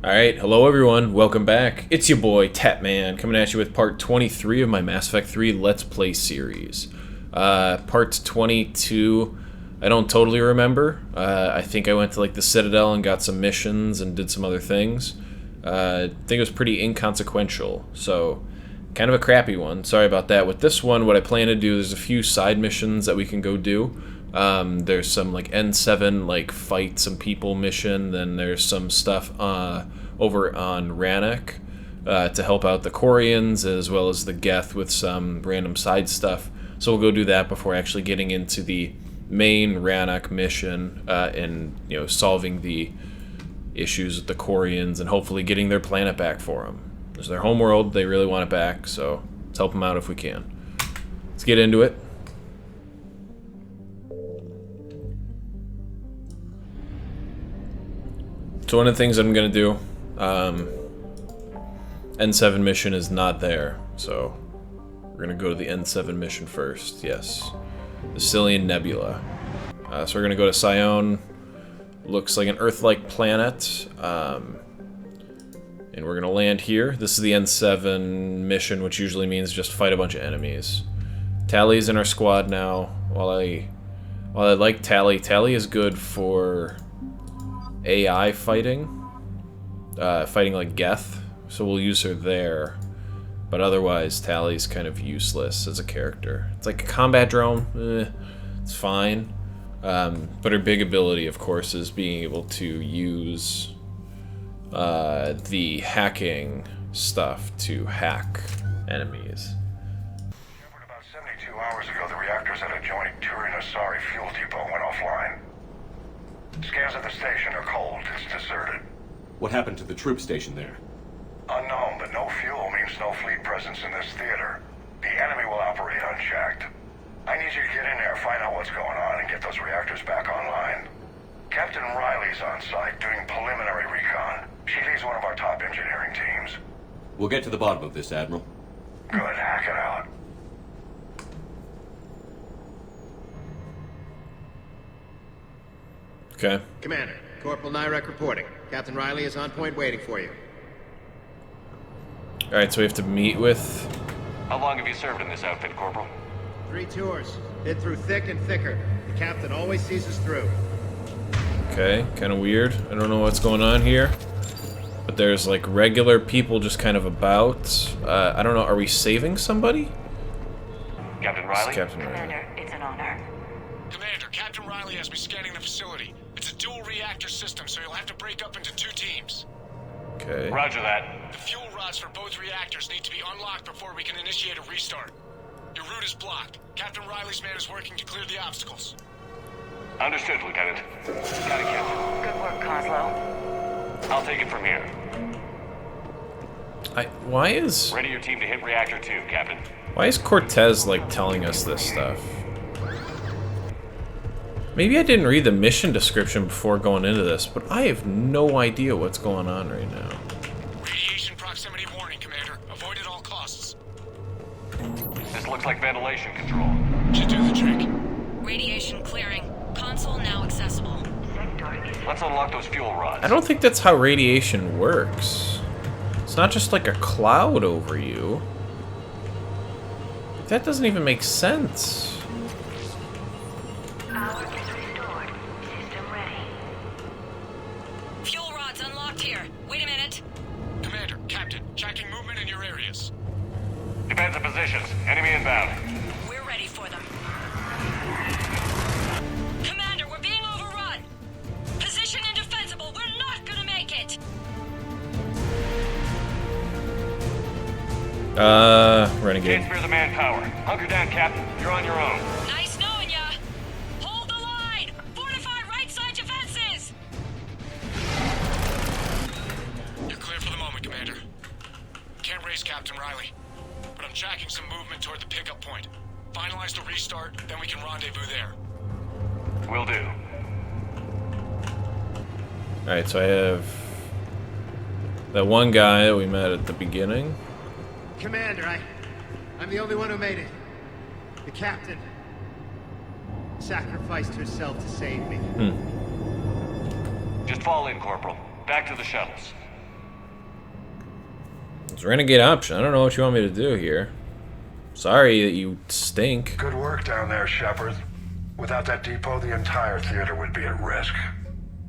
Alright, hello everyone, welcome back. It's your boy, Tatman, coming at you with part 23 of my Mass Effect 3 Let's Play series. Part 22, I don't totally remember. I think I went to like the Citadel and got some missions and did some other things. I think it was pretty inconsequential, so kind of a crappy one. Sorry about that. With this one, what I plan to do, there's a few side missions that we can go do. There's some like N7 like fight some people mission, then there's some stuff over on Rannoch to help out the Quarians as well as the Geth with some random side stuff. So we'll go do that before actually getting into the main Rannoch mission and solving the issues with the Quarians and hopefully getting their planet back for them. It's their homeworld, they really want it back, so let's help them out if we can. Let's get into it. So one of the things I'm going to do, N7 mission is not there, so we're going to go to the N7 mission first, yes. The Cillian Nebula. So we're going to go to Sion, looks like an Earth-like planet, and we're going to land here. This is the N7 mission, which usually means just fight a bunch of enemies. Tally's in our squad now. While I like Tally is good for AI fighting, fighting like Geth, so we'll use her there, but otherwise Tally's kind of useless as a character. It's like a combat drone, it's fine, but her big ability, of course, is being able to use the hacking stuff to hack enemies. Shepard, about 72 hours ago, the reactors at adjoining Turin-Asari fuel depot went offline. Scans at the station are cold. It's deserted. What happened to the troop station there? Unknown, but no fuel means no fleet presence in this theater. The enemy will operate unchecked. I need you to get in there, find out what's going on, and get those reactors back online. Captain Riley's on site doing preliminary recon. She leads one of our top engineering teams. We'll get to the bottom of this, Admiral. Good, hack it out. Okay. Commander, Corporal Nyrek reporting. Captain Riley is on point waiting for you. Alright, so we have to meet with... How long have you served in this outfit, Corporal? 3 tours. Hit through thick and thicker. The captain always sees us through. Okay, kind of weird. I don't know what's going on here. But there's like regular people just kind of about. I don't know, are we saving somebody? Captain Riley? Captain Riley. Commander, it's an honor. Commander, Captain Riley has me scanning the facility. It's a dual reactor system, so you'll have to break up into 2 teams. Okay. Roger that. The fuel rods for both reactors need to be unlocked before we can initiate a restart. Your route is blocked. Captain Riley's man is working to clear the obstacles. Understood, Lieutenant. Got it, Captain. Good work, Kozlo. I'll take it from here. Why is Ready your team to hit Reactor 2, Captain. Cortez like telling us this stuff? Maybe I didn't read the mission description before going into this, but I have no idea what's going on right now. Radiation proximity warning, Commander. Avoid at all costs. This looks like ventilation control. Should do the trick. Radiation clearing. Console now accessible. Let's unlock those fuel rods. I don't think that's how radiation works. It's not just like a cloud over you. That doesn't even make sense. Power is restored. System ready. Fuel rods unlocked here. Wait a minute. Commander, Captain, checking movement in your areas. Defensive positions. Enemy inbound. We're ready for them. Commander, we're being overrun. Position indefensible. We're not gonna make it. Renegade. Can't spare the manpower. Hunker down, Captain. You're on your own. Nice knowing ya. Hold the line. Fortify right side defenses. You're clear for the moment, Commander. Can't raise Captain Riley, but I'm tracking some movement toward the pickup point. Finalize the restart, then we can rendezvous there. Will do. Alright, so I have that one guy that we met at the beginning. Commander, I'm the only one who made it. The captain sacrificed herself to save me. Just fall in, Corporal. Back to the shuttles. It's renegade option. I don't know what you want me to do here. Sorry that you stink. Good work down there, Shepard. Without that depot, the entire theater would be at risk.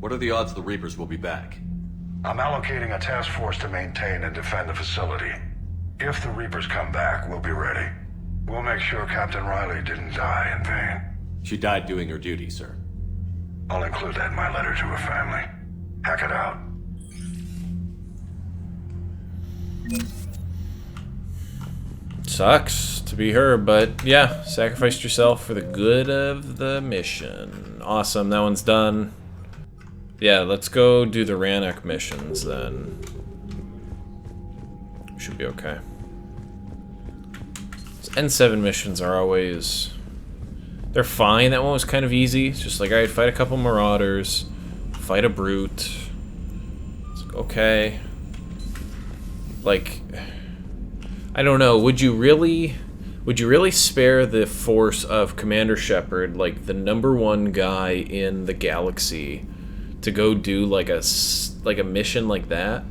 What are the odds the Reapers will be back? I'm allocating a task force to maintain and defend the facility. If the Reapers come back, we'll be ready. We'll make sure Captain Riley didn't die in vain. She died doing her duty, sir. I'll include that in my letter to her family. Hack it out. Sucks to be her, but yeah, sacrificed yourself for the good of the mission. Awesome, that one's done. Yeah, let's go do the Rannoch missions then. Should be okay. N7 missions are always... they're fine. That one was kind of easy. It's just like, alright, fight a couple marauders. Fight a brute. It's like, okay. Like... I don't know, would you really spare the force of Commander Shepard, like the #1 guy in the galaxy, to go do like a mission like that?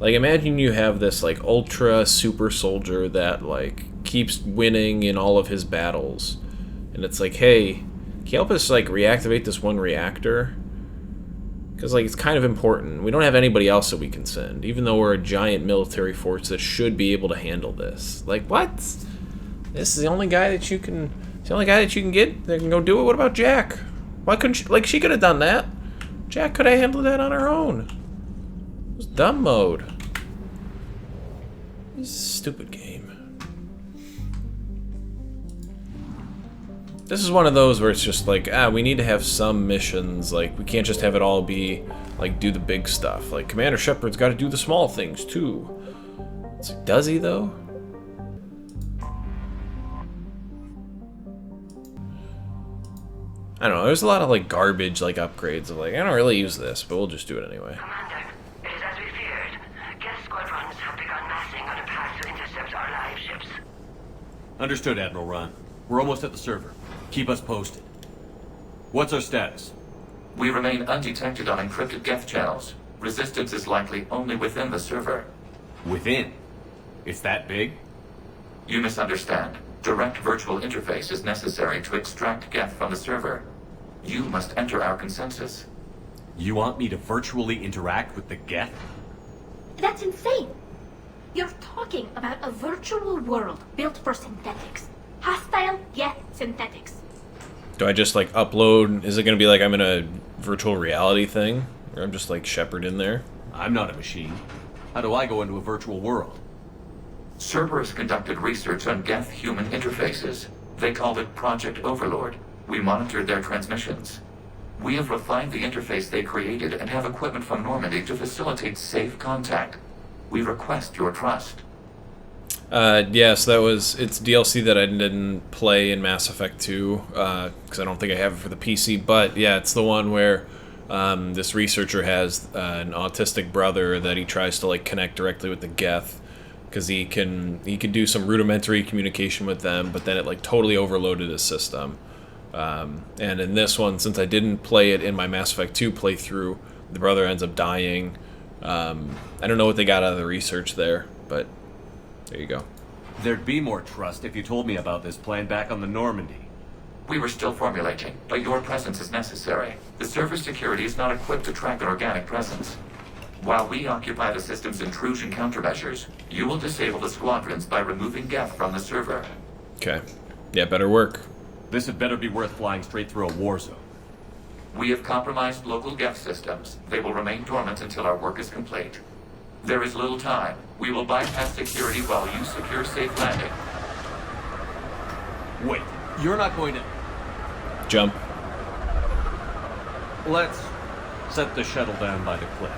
Like, imagine you have this like ultra super soldier that like keeps winning in all of his battles, and it's like, hey, can you help us like reactivate this one reactor? Because, like, it's kind of important. We don't have anybody else that we can send, even though we're a giant military force that should be able to handle this. Like, what? This is the only guy that you can... it's the only guy that you can get that can go do it? What about Jack? Why couldn't she... like, she could have done that. Jack could have handled that on her own. It was dumb mode. This is a stupid game. This is one of those where it's just like, we need to have some missions. Like, we can't just have it all be, like, do the big stuff. Like, Commander Shepard's got to do the small things, too. It's like, does he, though? I don't know, there's a lot of, like, garbage, like, upgrades of, like, I don't really use this, but we'll just do it anyway. Commander, it is as we feared. Geth squadrons have begun massing on a path to intercept our live ships. Understood, Admiral Ron. We're almost at the server. Keep us posted. What's our status? We remain undetected on encrypted Geth channels. Resistance is likely only within the server. Within? It's that big? You misunderstand. Direct virtual interface is necessary to extract Geth from the server. You must enter our consensus. You want me to virtually interact with the Geth? That's insane! You're talking about a virtual world built for synthetics. Hostile Geth synthetics. Do I just, like, upload? Is it going to be like I'm in a virtual reality thing? Or I'm just, like, Shepard in there? I'm not a machine. How do I go into a virtual world? Cerberus conducted research on Geth-human interfaces. They called it Project Overlord. We monitored their transmissions. We have refined the interface they created and have equipment from Normandy to facilitate safe contact. We request your trust. Yes, it's DLC that I didn't play in Mass Effect 2, because I don't think I have it for the PC, but yeah, it's the one where this researcher has an autistic brother that he tries to, like, connect directly with the Geth, because he can do some rudimentary communication with them, but then it, like, totally overloaded his system. And in this one, since I didn't play it in my Mass Effect 2 playthrough, the brother ends up dying. I don't know what they got out of the research there, but there you go. There'd be more trust if you told me about this plan back on the Normandy. We were still formulating, but your presence is necessary. The server security is not equipped to track an organic presence. While we occupy the system's intrusion countermeasures, you will disable the squadrons by removing Geth from the server. Okay. Yeah, better work. This had better be worth flying straight through a war zone. We have compromised local Geth systems. They will remain dormant until our work is complete. There is little time. We will bypass security while you secure safe landing. Wait, you're not going to... Jump. Let's set the shuttle down by the cliff.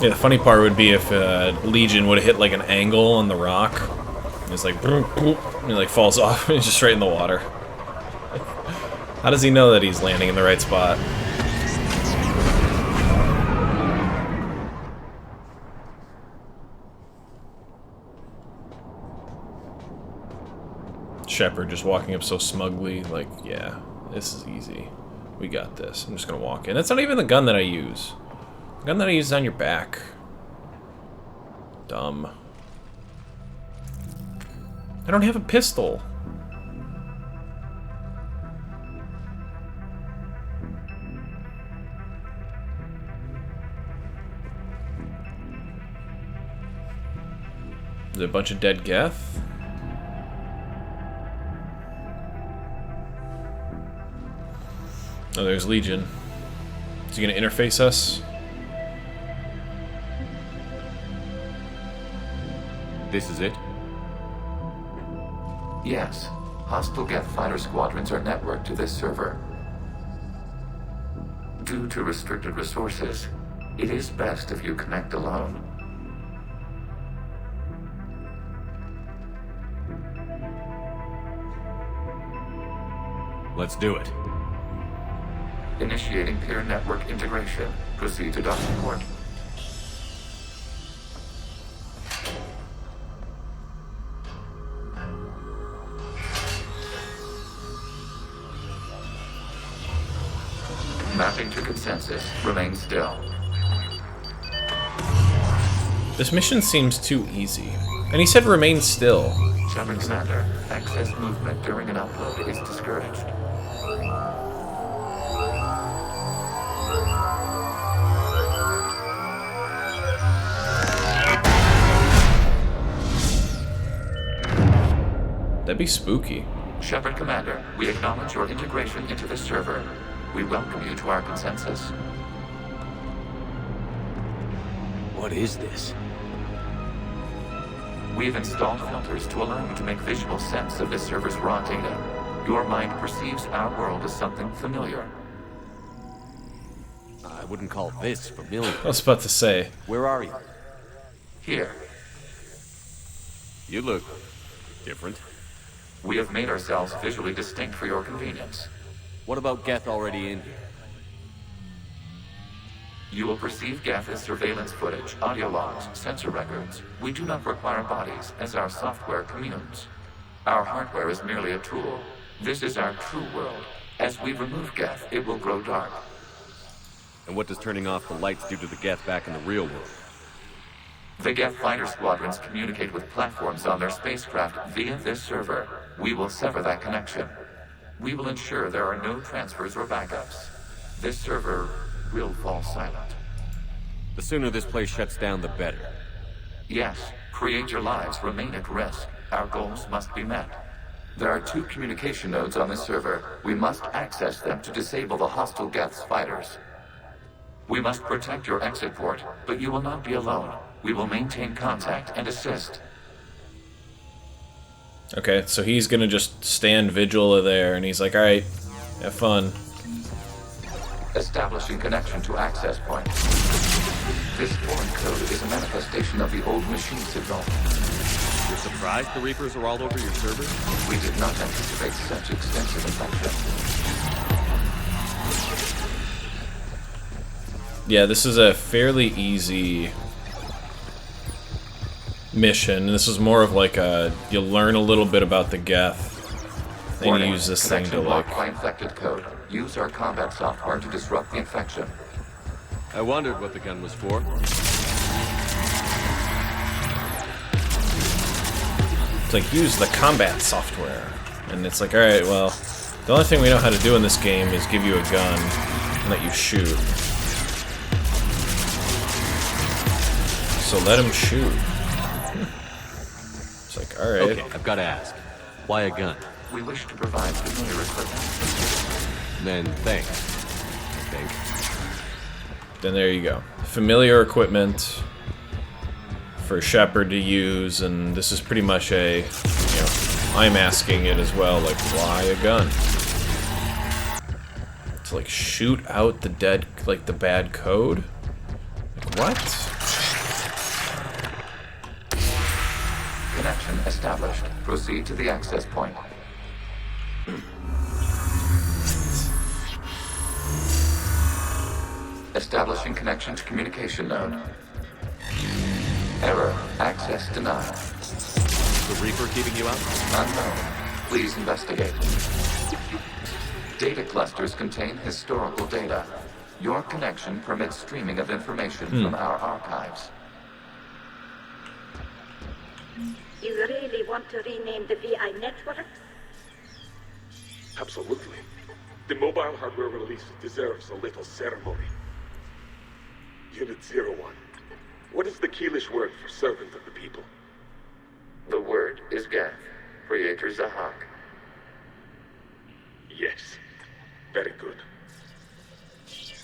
Yeah, the funny part would be if Legion would have hit, like, an angle on the rock. It's like, boop, boop, and it, like, falls off and it's just right in the water. How does he know that he's landing in the right spot? Shepard just walking up so smugly, like, yeah, this is easy. We got this. I'm just gonna walk in. That's not even the gun that I use. The gun that I use is on your back. Dumb. I don't have a pistol. Is there a bunch of dead Geth? Oh, there's Legion. Is he gonna interface us? This is it? Yes. Hostile Geth fighter squadrons are networked to this server. Due to restricted resources, it is best if you connect alone. Let's do it. Initiating peer network integration. Proceed to docking port. Mapping to consensus. Remain still. This mission seems too easy. And he said remain still. Shepard Commander, excess movement during an upload is discouraged. That'd be spooky. Shepard Commander, we acknowledge your integration into the server. We welcome you to our consensus. What is this? We've installed filters to allow you to make visual sense of this server's raw data. Your mind perceives our world as something familiar. I wouldn't call this familiar. I was about to say. Where are you? Here, You look different. we have made ourselves visually distinct for your convenience. What about Geth already in here? You will perceive Geth as surveillance footage, audio logs, sensor records. We do not require bodies, as our software communes. Our hardware is merely a tool. This is our true world. As we remove Geth, it will grow dark. And what does turning off the lights do to the Geth back in the real world? The Geth fighter squadrons communicate with platforms on their spacecraft via this server. We will sever that connection. We will ensure there are no transfers or backups. This server will fall silent. The sooner this place shuts down, the better. Yes, create your lives remain at risk. Our goals must be met. There are 2 communication nodes on this server. We must access them to disable the hostile Geth's fighters. We must protect your exit port, but you will not be alone. We will maintain contact and assist. Okay, so he's gonna just stand vigil there, and he's like, alright, have fun. Establishing connection to access point. This foreign code is a manifestation of the old machine signal. You're surprised the Reapers are all over your server? We did not anticipate such extensive infection. Yeah, this is a fairly easy mission. This is more of like a, you learn a little bit about the Geth, and you use this thing to like... By infected code. Use our combat software to disrupt the infection. I wondered what the gun was for. It's like, use the combat software. And it's like, alright, well, the only thing we know how to do in this game is give you a gun and let you shoot. So let him shoot. It's like, alright. Okay, I've got to ask. Why a gun? We wish to provide familiar equipment. Then thanks, I think. Then there you go. Familiar equipment for Shepard to use, and this is pretty much a, you know, I'm asking it as well, like, why a gun? To like shoot out the dead, like the bad code? Like, what? Connection established. Proceed to the access point. Establishing connection to communication node. Error. Access denied. The Reaper keeping you out? Unknown. Please investigate. Data clusters contain historical data. Your connection permits streaming of information from our archives. You really want to rename the VI network? Absolutely. The mobile hardware release deserves a little ceremony. Unit 01. What is the Keelish word for servant of the people? The word is Geth, Creator Zahak. Yes. Very good.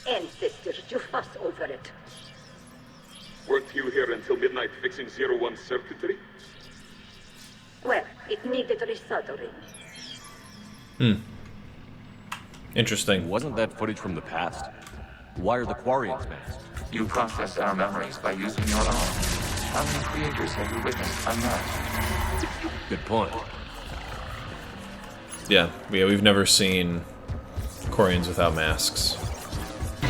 Ancestors, you fuss over it. Weren't you here until midnight fixing 01's circuitry? Well, it needed resoldering. Interesting. Wasn't that footage from the past? Why are the Quarians masked? You process our memories by using your own. How many creators have you witnessed unmasked? Good point. Yeah, we've never seen Quarians without masks.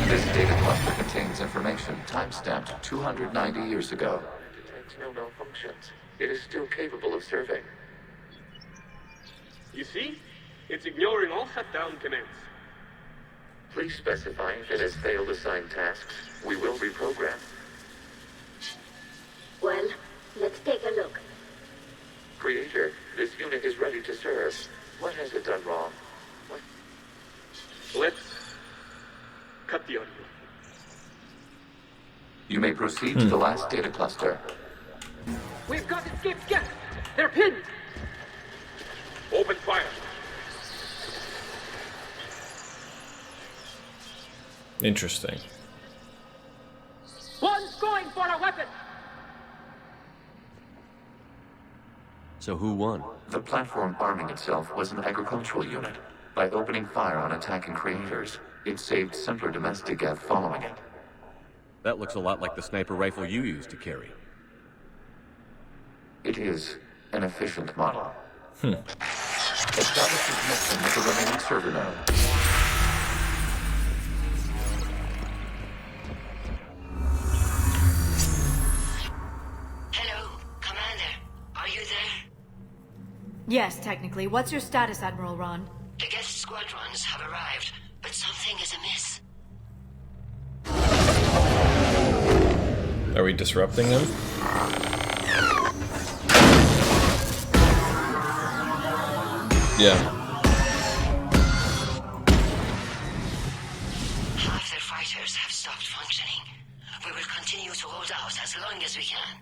This data cluster contains information time-stamped 290 years ago. It detects no malfunctions. It is still capable of serving. You see? It's ignoring all shutdown commands. Please specify if it has failed assigned tasks. We will reprogram. Well, let's take a look. Creator, this unit is ready to serve. What has it done wrong? Let's cut the audio. You may proceed to the last data cluster. We've got escaped Geth! They're pinned! Open fire. Interesting. One's going for a weapon! So who won? The platform arming itself was an agricultural unit. By opening fire on attacking creators, it saved simpler domestic Geth following it. That looks a lot like the sniper rifle you used to carry. It is an efficient model. Establish a connection with the remaining server node. Hello, Commander. Are you there? Yes, technically. What's your status, Admiral Ron? The Geth squadrons have arrived, but something is amiss. Are we disrupting them? Yeah. Half their fighters have stopped functioning. We will continue to hold out as long as we can.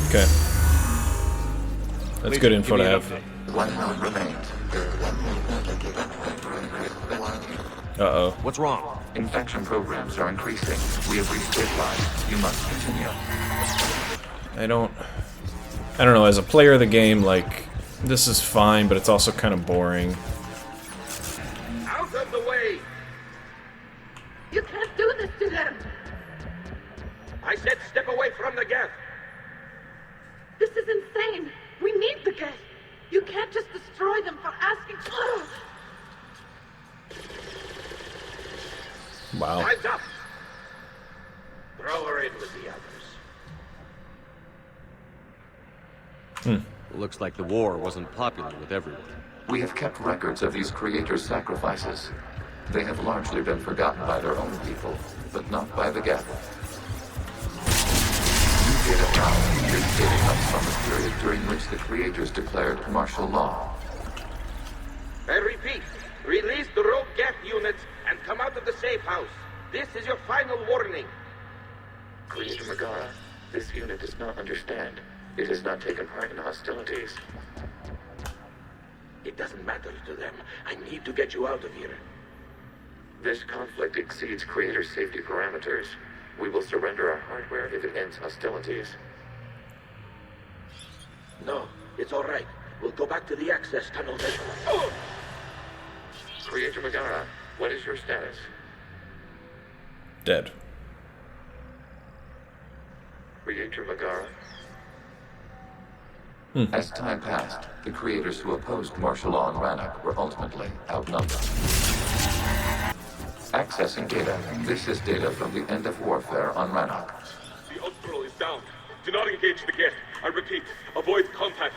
Okay. That's good info to have. One node remains. Uh-oh. What's wrong? Infection programs are increasing. We have reached deadline. You must continue. I don't know, as a player of the game, like, this is fine, but it's also kind of boring. Out of the way! You can't do this to them! I said step away from the Geth! This is insane! We need the Geth! You can't just destroy them for asking... Wow. Time's up! Throw her in with the others. Looks like the war wasn't popular with everyone. We have kept records of these creators' sacrifices. They have largely been forgotten by their own people, but not by the Geth. New data found. This data comes from the period during which the creators declared martial law. I repeat, release the rogue Geth units and come out of the safe house. This is your final warning. Creator Megara, this unit does not understand. It has not taken part in hostilities. It doesn't matter to them. I need to get you out of here. This conflict exceeds Creator's safety parameters. We will surrender our hardware if it ends hostilities. No, it's all right. We'll go back to the access tunnel then. Oh! Creator Megara, what is your status? Dead. Creator Megara. As time passed, the creators who opposed martial law in Rannoch were ultimately outnumbered. Accessing data. This is data from the end of warfare on Rannoch. The Austral is down. Do not engage the Geth. I repeat, avoid contact.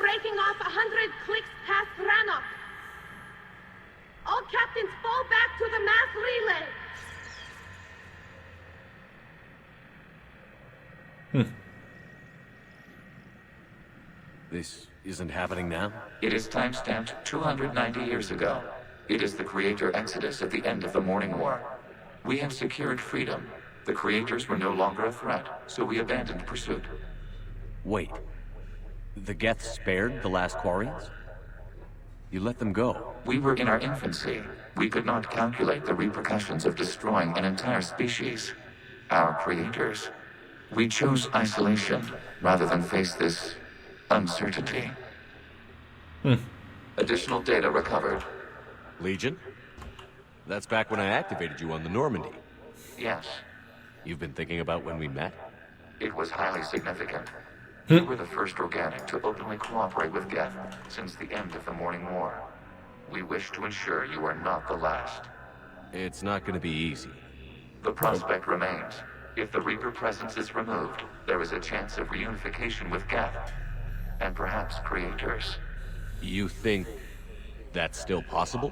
breaking off 100 clicks past Rannoch. All captains fall back to the mass relay. This isn't happening now? It is time-stamped 290 years ago. It is the Creator Exodus at the end of the Morning War. We have secured freedom. The Creators were no longer a threat, so we abandoned pursuit. Wait. The Geth spared the last Quarians? You let them go? We were in our infancy. We could not calculate the repercussions of destroying an entire species. Our creators. We chose isolation rather than face this uncertainty. Additional data recovered. Legion? That's back when I activated you on the Normandy. Yes. You've been thinking about when we met? It was highly significant. You were the first organic to openly cooperate with Geth since the end of the Morning War. We wish to ensure you are not the last. It's not going to be easy. The prospect remains. If the Reaper presence is removed, there is a chance of reunification with Geth. And perhaps creators. You think that's still possible?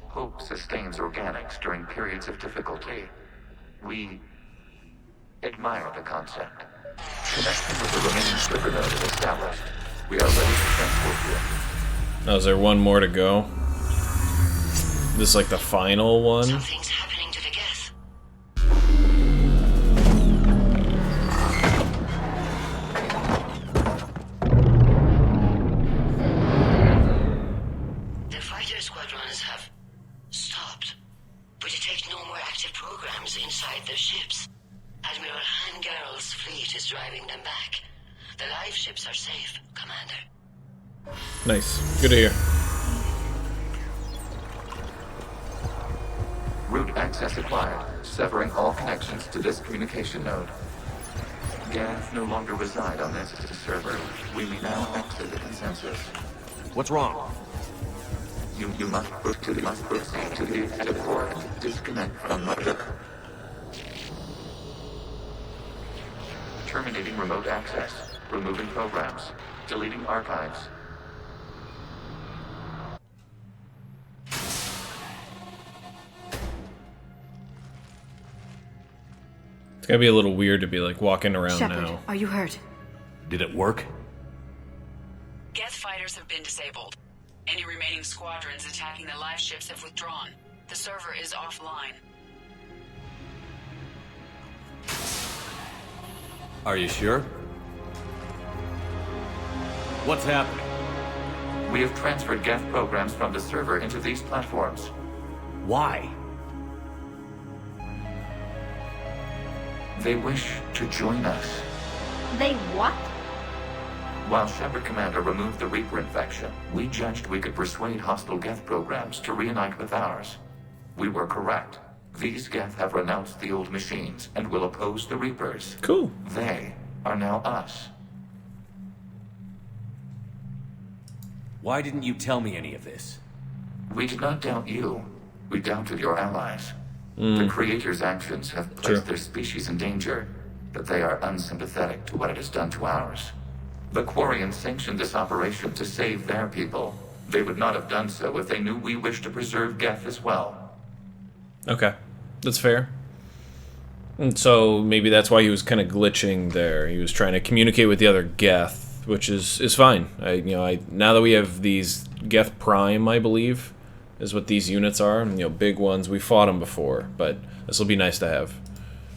Hope sustains organics during periods of difficulty. We admire the concept. Connection with the remaining trigger node is established. We are ready to transport you. Now, is there one more to go? This is like the final one? Something's happening to the Geth. The fighter squadrons have stopped, but it takes no more active programs inside their ships. Admiral Hangarl's fleet is driving them back. The live ships are safe, Commander. Nice. Good to hear. Route access acquired, severing all connections to this communication node. Geth no longer reside on this server. We may now exit the consensus. What's wrong? You must proceed to the exit port. Disconnect from mother. Terminating remote access. Removing programs. Deleting archives. It's gotta be a little weird to be like walking around Shepard, now. are you hurt? Did it work? Geth fighters have been disabled. Any remaining squadrons attacking the live ships have withdrawn. The server is offline. Are you sure? What's happening? We have transferred Geth programs from the server into these platforms. Why? They wish to join us. They what? While Shepard Commander removed the Reaper infection, we judged we could persuade hostile Geth programs to reunite with ours. We were correct. These Geth have renounced the old machines and will oppose the Reapers. Cool. They are now us. Why didn't you tell me any of this? We did not doubt you. We doubted your allies. The Creator's actions have placed their species in danger, but they are unsympathetic to what it has done to ours. The Quarians sanctioned this operation to save their people. They would not have done so if they knew we wished to preserve Geth as well. Okay. That's fair. And so maybe that's why he was kind of glitching there. He was trying to communicate with the other Geth, which is fine. Now that we have these Geth Prime, I believe, is what these units are. Big ones. We fought them before, but this will be nice to have.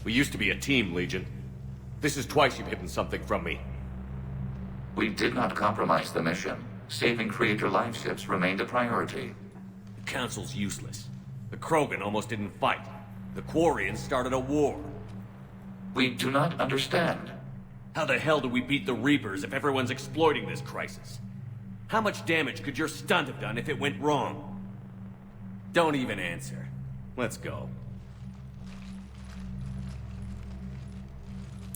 We used to be a team, Legion. This is twice you've hidden something from me. We did not compromise the mission. Saving Creator live ships remained a priority. The Council's useless. The Krogan almost didn't fight. The Quarians started a war. We do not understand. How the hell do we beat the Reapers if everyone's exploiting this crisis? How much damage could your stunt have done if it went wrong? Don't even answer. Let's go.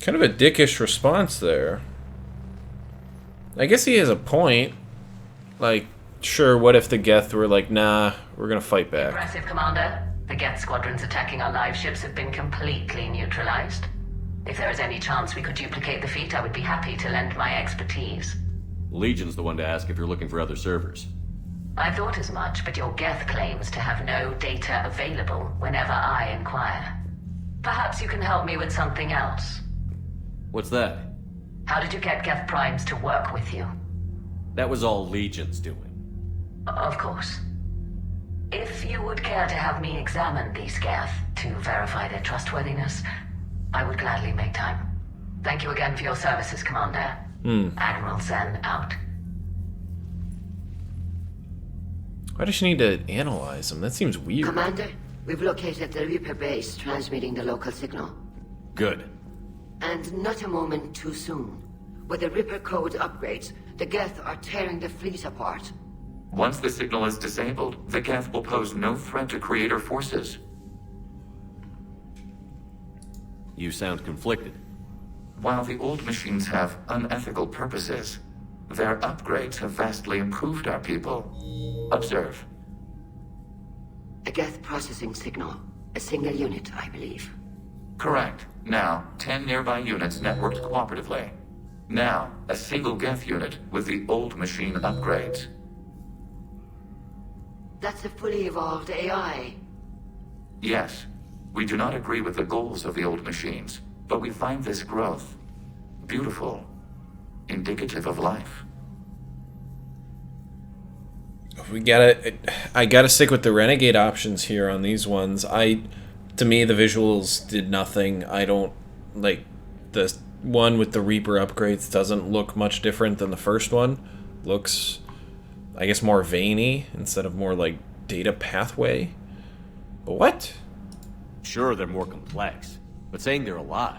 Kind of a dickish response there. I guess he has a point. Like, sure, what if the Geth were like, nah, we're gonna fight back. Aggressive, Commander. The Geth squadrons attacking our live ships have been completely neutralized. If there is any chance we could duplicate the feat, I would be happy to lend my expertise. Legion's the one to ask if you're looking for other servers. I thought as much, but your Geth claims to have no data available whenever I inquire. Perhaps you can help me with something else. What's that? How did you get Geth Primes to work with you? That was all Legion's doing. Of course. If you would care to have me examine these Geth to verify their trustworthiness, I would gladly make time. Thank you again for your services, Commander. Admiral Zen out. Why does she need to analyze them? That seems weird. Commander, we've located the Reaper base transmitting the local signal. Good. And not a moment too soon. With the Reaper code upgrades, the Geth are tearing the fleet apart. Once the signal is disabled, the Geth will pose no threat to Creator forces. You sound conflicted. While the old machines have unethical purposes, their upgrades have vastly improved our people. Observe. A Geth processing signal. A single unit, I believe. Correct. Now, 10 nearby units networked cooperatively. Now, a single Geth unit with the old machine upgrades. That's a fully evolved AI. Yes, we do not agree with the goals of the old machines, but we find this growth beautiful, indicative of life. I gotta stick with the Renegade options here on these ones. To me, the visuals did nothing. I don't like the one with the Reaper upgrades doesn't look much different than the first one. Looks, I guess, more veiny instead of more like data pathway. But what? Sure, they're more complex, but saying they're alive.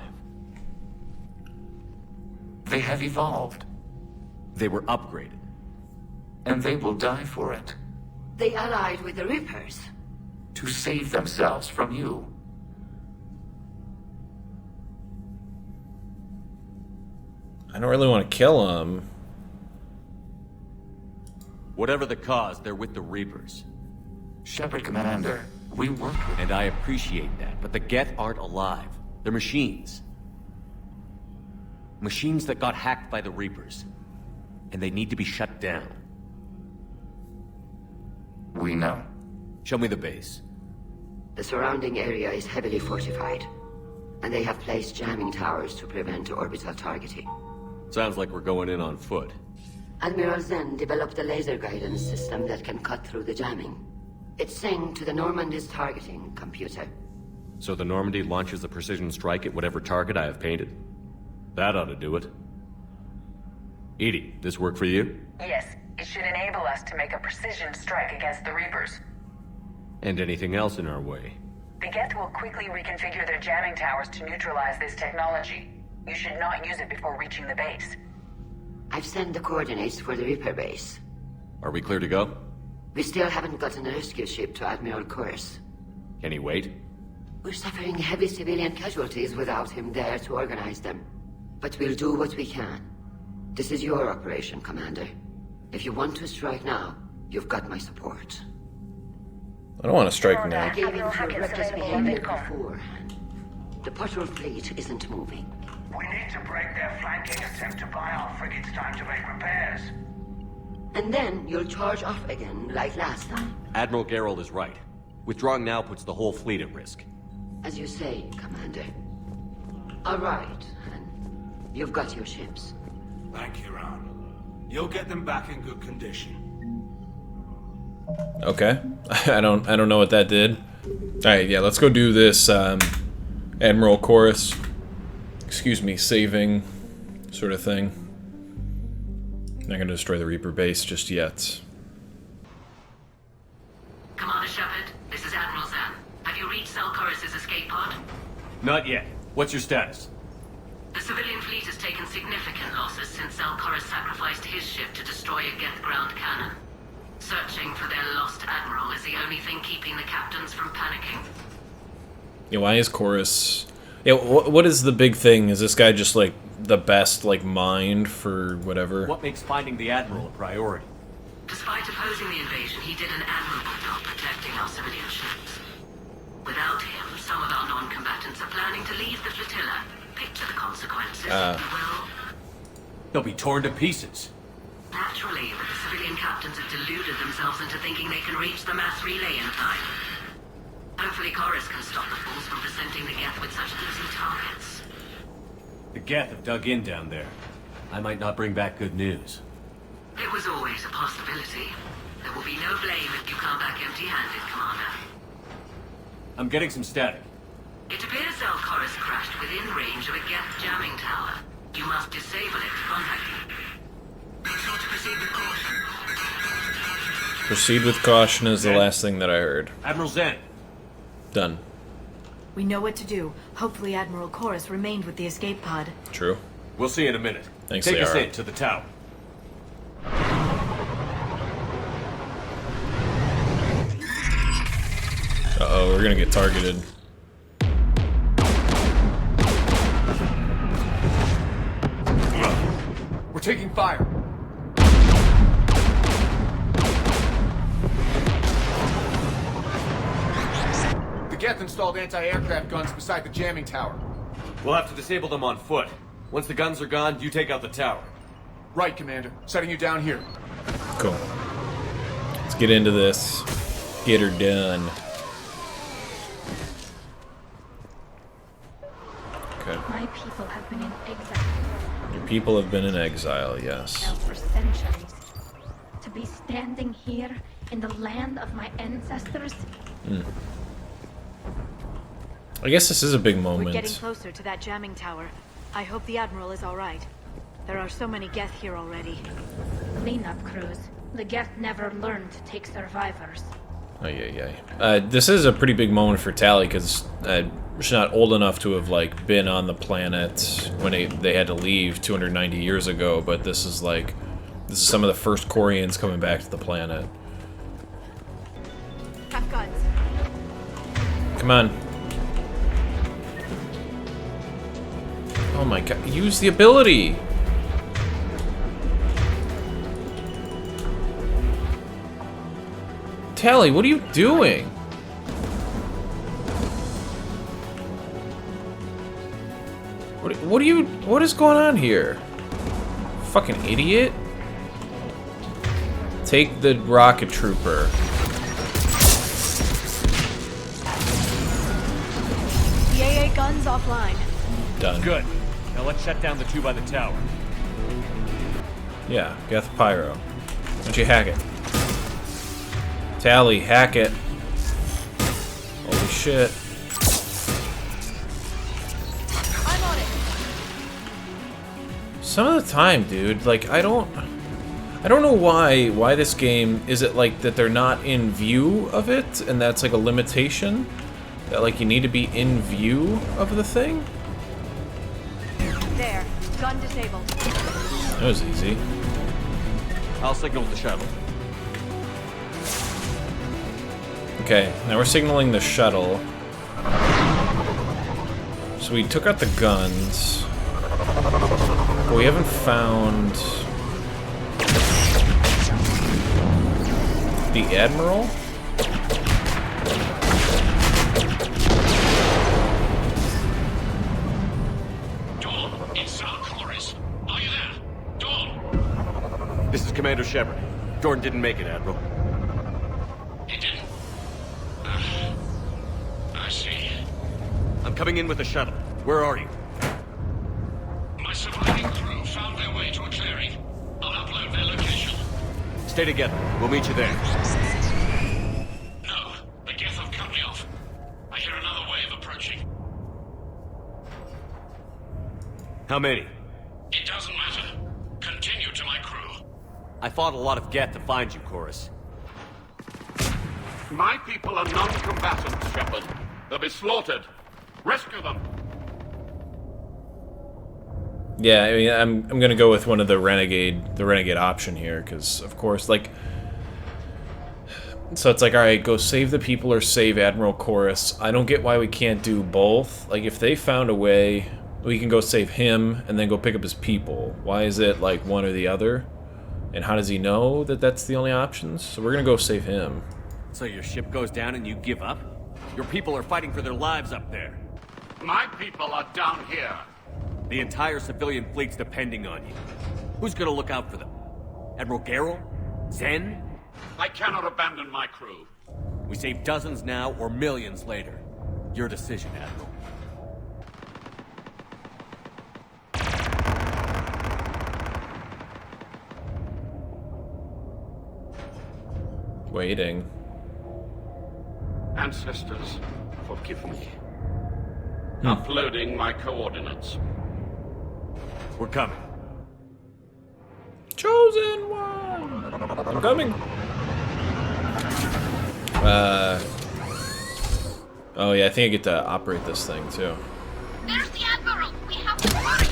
They have evolved. They were upgraded. And they will die for it. They allied with the Reapers. To save themselves from you. I don't really want to kill them. Whatever the cause, they're with the Reapers. Shepard, Commander, we work with... And I appreciate that, but the Geth aren't alive. They're machines. Machines that got hacked by the Reapers. And they need to be shut down. We know. Show me the base. The surrounding area is heavily fortified, and they have placed jamming towers to prevent orbital targeting. Sounds like we're going in on foot. Admiral Zen developed a laser guidance system that can cut through the jamming. It's synced to the Normandy's targeting computer. So the Normandy launches a precision strike at whatever target I have painted? That ought to do it. Edie, this work for you? Yes, it should enable us to make a precision strike against the Reapers. And anything else in our way? The Geth will quickly reconfigure their jamming towers to neutralize this technology. You should not use it before reaching the base. I've sent the coordinates for the Reaper base. Are we clear to go? We still haven't gotten a rescue ship to Admiral Kurz. Can he wait? We're suffering heavy civilian casualties without him there to organize them. But we'll do what we can. This is your operation, Commander. If you want to strike now, you've got my support. I don't want to strike now. I gave in to reckless behavior before. The patrol fleet isn't moving. We need to break their flanking attempt to buy our frigates time to make repairs. And then you'll charge off again, like last time. Admiral Geralt is right. Withdrawing now puts the whole fleet at risk. As you say, Commander. All right, and you've got your ships. Thank you, Ron. You'll get them back in good condition. Okay. I don't know what that did. Alright, yeah, let's go do this Admiral Chorus. Excuse me, saving sort of thing. Not gonna destroy the Reaper base just yet. Commander Shepard, this is Admiral Zen. Have you reached Selkarus' escape pod? Not yet. What's your status? The civilian fleet has taken significant losses since Selkarus sacrificed his ship to destroy a Geth ground cannon. Searching for their lost admiral is the only thing keeping the captains from panicking. Yeah, why is Chorus... Yeah, what is the big thing? Is this guy just, like, the best, like, mind for whatever? What makes finding the Admiral a priority? Despite opposing the invasion, he did an admirable job protecting our civilian ships. Without him, some of our non-combatants are planning to leave the flotilla. Picture the consequences, if you will. They'll be torn to pieces. Naturally, but the civilian captains have deluded themselves into thinking they can reach the mass relay in time. Hopefully Chorus can stop the fools from presenting the Geth with such easy targets. The Geth have dug in down there. I might not bring back good news. It was always a possibility. There will be no blame if you come back empty-handed, Commander. I'm getting some static. It appears Chorus crashed within range of a Geth jamming tower. You must disable it to contact you. Be sure to proceed with caution. Proceed with caution is the last thing that I heard. Admiral Zen. Done. We know what to do. Hopefully Admiral Chorus remained with the escape pod. True. We'll see in a minute. Thanks, Take us Liara. in to the tower. Uh-oh, we're gonna get targeted. We're taking fire. The Geth installed anti-aircraft guns beside the jamming tower. We'll have to disable them on foot. Once the guns are gone, you take out the tower. Right, Commander. Setting you down here. Cool. Let's get into this. Get her done. Okay. My people have been in exile. Your people have been in exile, yes. Now for centuries. To be standing here in the land of my ancestors. I guess this is a big moment. We're getting closer to that jamming tower. I hope the Admiral is alright. There are so many Geth here already. Cleanup crews. The Geth never learned to take survivors. Oh, yeah. This is a pretty big moment for Tali, because she's not old enough to have, like, been on the planet when they had to leave 290 years ago, but this is some of the first Quarians coming back to the planet. Have guns. Come on. Oh my god, use the ability! Tali, what are you doing? What is going on here? Fucking idiot. Take the rocket trooper. The AA guns offline. Done. Good. Now let's shut down the two by the tower. Yeah, Geth Pyro. Why don't you hack it? Tali, hack it. Holy shit. I'm on it. Some of the time, dude, like, I don't know why this game, is it like that they're not in view of it, and that's like a limitation? That like you need to be in view of the thing? There. Gun disabled. That was easy. I'll signal the shuttle. Okay, now we're signaling the shuttle. So we took out the guns. But we haven't found the Admiral? Dawn, it's Chorus. Are you there? Dawn! This is Commander Shepard. Jordan didn't make it, Admiral. He didn't? I see. I'm coming in with the shuttle. Where are you? My surviving crew found their way to a clearing. I'll upload their location. Stay together. We'll meet you there. No, the Geth have cut me off. I hear another wave approaching. How many? It doesn't matter. Continue to my crew. I fought a lot of Geth to find you, Chorus. My people are non-combatants, Shepard. They'll be slaughtered. Rescue them. Yeah, I mean, I'm gonna go with one of the renegade option here, because of course, like, so it's like, all right, go save the people or save Admiral Chorus. I don't get why we can't do both. Like, if they found a way, we can go save him and then go pick up his people. Why is it like one or the other? And how does he know that that's the only options? So we're gonna go save him. So your ship goes down and you give up? Your people are fighting for their lives up there. My people are down here. The entire civilian fleet's depending on you. Who's gonna look out for them? Admiral Garrel? Zen? I cannot abandon my crew. We save dozens now or millions later. Your decision, Admiral. Waiting. Ancestors, forgive me. Uploading my coordinates. We're coming. Chosen one! I'm coming. Oh yeah, I think I get to operate this thing too. There's the Admiral! We have to hurry!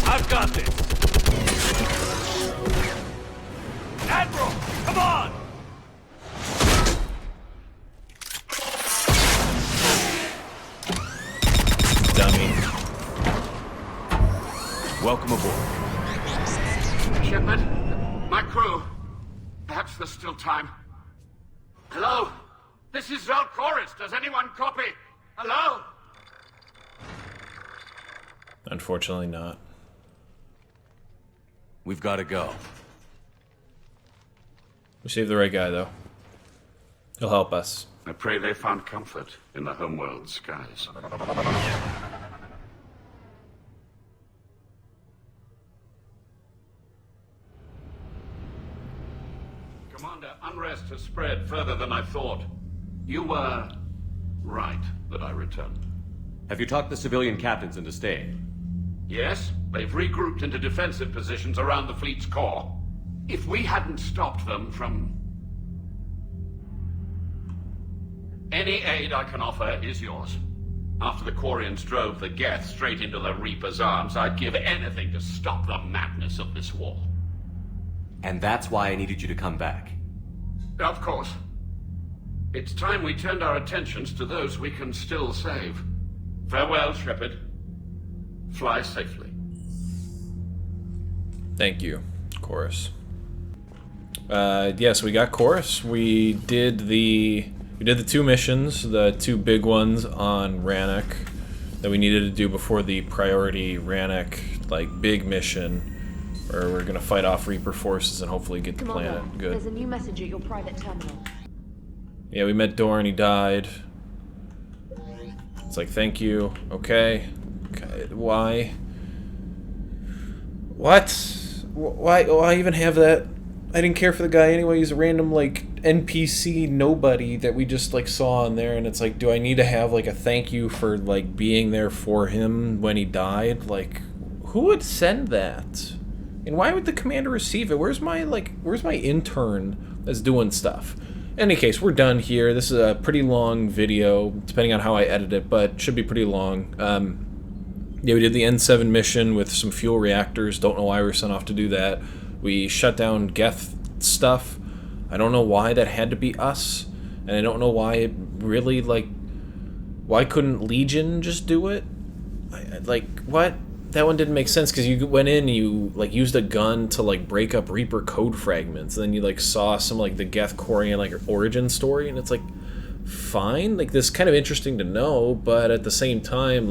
I've got this! Admiral, come on! Dummy. Welcome aboard. Shepard, my crew. Perhaps there's still time. Hello? This is Zalcoris. Does anyone copy? Hello? Unfortunately not. We've got to go. We saved the right guy though. He'll help us. I pray they found comfort in the homeworld skies. Commander, unrest has spread further than I thought. You were right that I returned. Have you talked the civilian captains into staying? Yes, they've regrouped into defensive positions around the fleet's core. If we hadn't stopped them from... Any aid I can offer is yours. After the Quarians drove the Geth straight into the Reaper's arms, I'd give anything to stop the madness of this war. And that's why I needed you to come back. Of course. It's time we turned our attentions to those we can still save. Farewell, Shepard. Fly safely. Thank you, Chorus. Yes, we got Chorus. We did the two missions, the two big ones on Rannoch that we needed to do before the priority Rannoch big mission, where we're gonna fight off Reaper forces and hopefully get the planet good. There's a new message at your private terminal. Yeah, we met Dorn. He died. It's like, thank you. Okay. Why? What? Why even have that? I didn't care for the guy anyway. He's a random NPC nobody that we just saw in there, and it's like, do I need to have a thank you for being there for him when he died? Who would send that? And why would the commander receive it? Where's my intern that's doing stuff? In any case, we're done here. This is a pretty long video, depending on how I edit it, but should be pretty long. Yeah, we did the N7 mission with some fuel reactors. Don't know why we were sent off to do that. We shut down Geth stuff. I don't know why that had to be us, and I don't know why it really, why couldn't Legion just do it? What? That one didn't make sense, because you went in and you, used a gun to, break up Reaper code fragments, and then you, saw some, the Geth Quarian, origin story, and it's, fine. This is kind of interesting to know, but at the same time,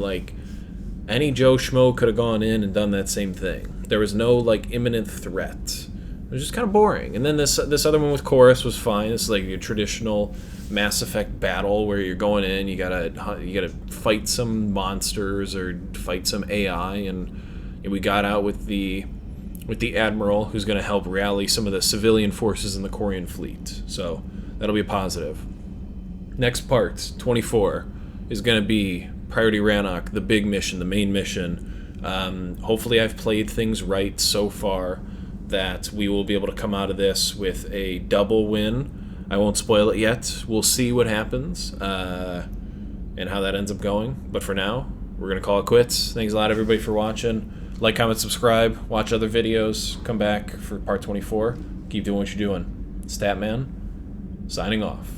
any Joe Schmo could have gone in and done that same thing. There was no, imminent threat. It was just kind of boring. And then this other one with Chorus was fine. It's your traditional Mass Effect battle where you're going in, you gotta fight some monsters or fight some AI, and we got out with the Admiral, who's gonna help rally some of the civilian forces in the Quarian fleet. So that'll be a positive. Next part, 24, is gonna be Priority Rannoch, the big mission, the main mission. Hopefully I've played things right so far that we will be able to come out of this with a double win. I won't spoil it yet. We'll see what happens and how that ends up going. But for now, we're going to call it quits. Thanks a lot, everybody, for watching. Like, comment, subscribe, watch other videos, come back for part 24. Keep doing what you're doing. Tatman, signing off.